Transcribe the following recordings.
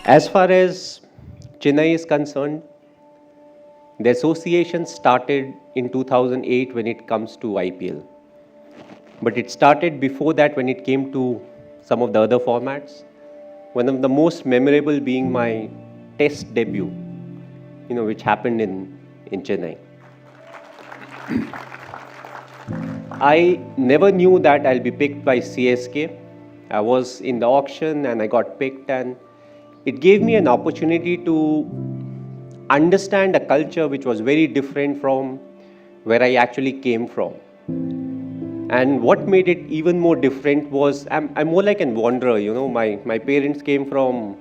As far as Chennai is concerned, the association started in 2008 when it comes to IPL. But it started before that when it came to some of the other formats. One of the most memorable being my test debut, which happened in Chennai. I never knew that I'll be picked by CSK. I was in the auction and I got picked, and it gave me an opportunity to understand a culture which was very different from where I actually came from. And what made it even more different was I'm more like a wanderer. My parents came from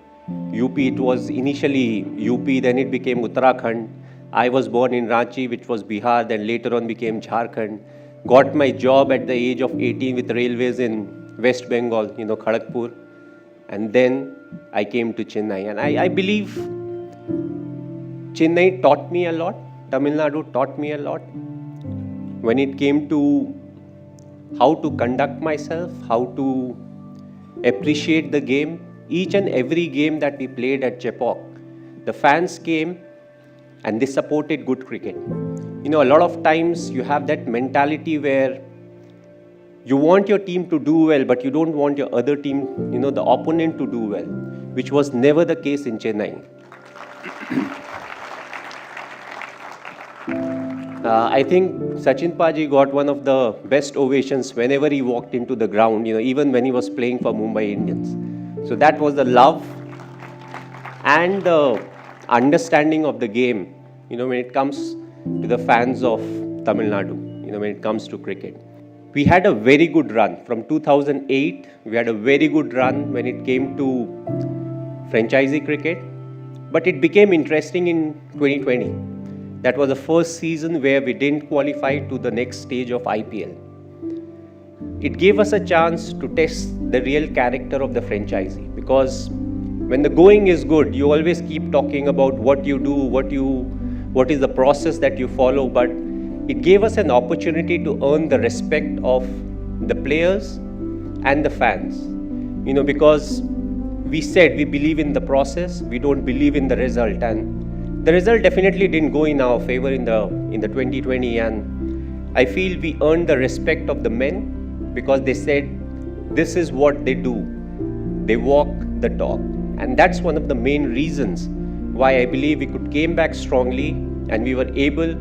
UP. It was initially UP, then it became Uttarakhand. I was born in Ranchi, which was Bihar, then later on became Jharkhand. Got my job at the age of 18 with railways in West Bengal, Kharagpur. And then I came to Chennai. And I believe Chennai taught me a lot. Tamil Nadu taught me a lot. When it came to how to conduct myself, how to appreciate the game, each and every game that we played at Chepauk, the fans came and they supported good cricket. A lot of times you have that mentality where you want your team to do well, but you don't want your other team, the opponent to do well, which was never the case in Chennai. I think Sachin Paji got one of the best ovations whenever he walked into the ground, even when he was playing for Mumbai Indians. So that was the love and the understanding of the game, when it comes to the fans of Tamil Nadu, when it comes to cricket. We had a very good run. From 2008, we had a very good run when it came to franchisee cricket. But it became interesting in 2020. That was the first season where we didn't qualify to the next stage of IPL. It gave us a chance to test the real character of the franchisee, because when the going is good, you always keep talking about what you do, what is the process that you follow, but it gave us an opportunity to earn the respect of the players and the fans, because we said we believe in the process, we don't believe in the result, and the result definitely didn't go in our favor in the 2020, and I feel we earned the respect of the men because they said this is what they do. They walk the talk, and that's one of the main reasons why I believe we could came back strongly and we were able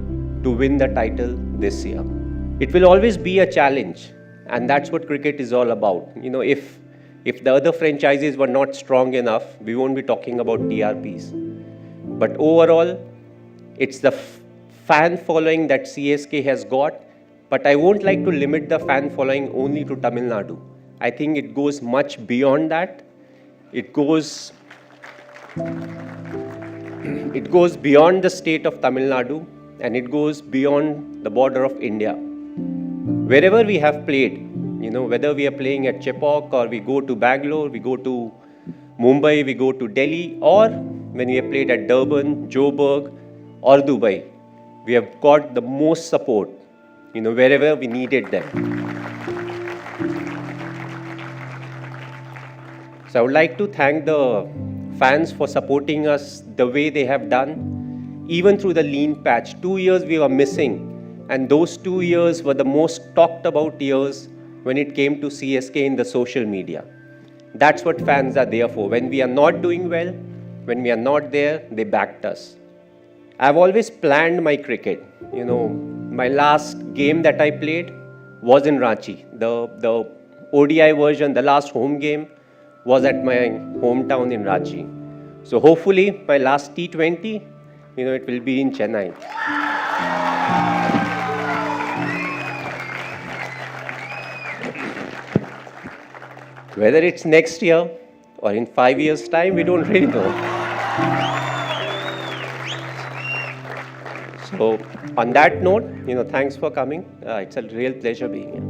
to win the title this year. It will always be a challenge, and that's what cricket is all about. If the other franchises were not strong enough, we won't be talking about TRPs. But overall, it's the fan following that CSK has got. But I won't like to limit the fan following only to Tamil Nadu. I think it goes much beyond that. It goes beyond the state of Tamil Nadu, and it goes beyond the border of India. Wherever we have played, whether we are playing at Chepauk or we go to Bangalore, we go to Mumbai, we go to Delhi, or when we have played at Durban, Joburg, or Dubai, we have got the most support, wherever we needed them. So I would like to thank the fans for supporting us the way they have done, even through the lean patch. 2 years we were missing, and those 2 years were the most talked about years when it came to CSK in the social media. That's what fans are there for. When we are not doing well, when we are not there, they backed us. I've always planned my cricket. My last game that I played was in Ranchi. The ODI version, the last home game, was at my hometown in Ranchi. So hopefully my last T20, it will be in Chennai. Whether it's next year or in 5 years' time, we don't really know. So on that note, thanks for coming. It's a real pleasure being here.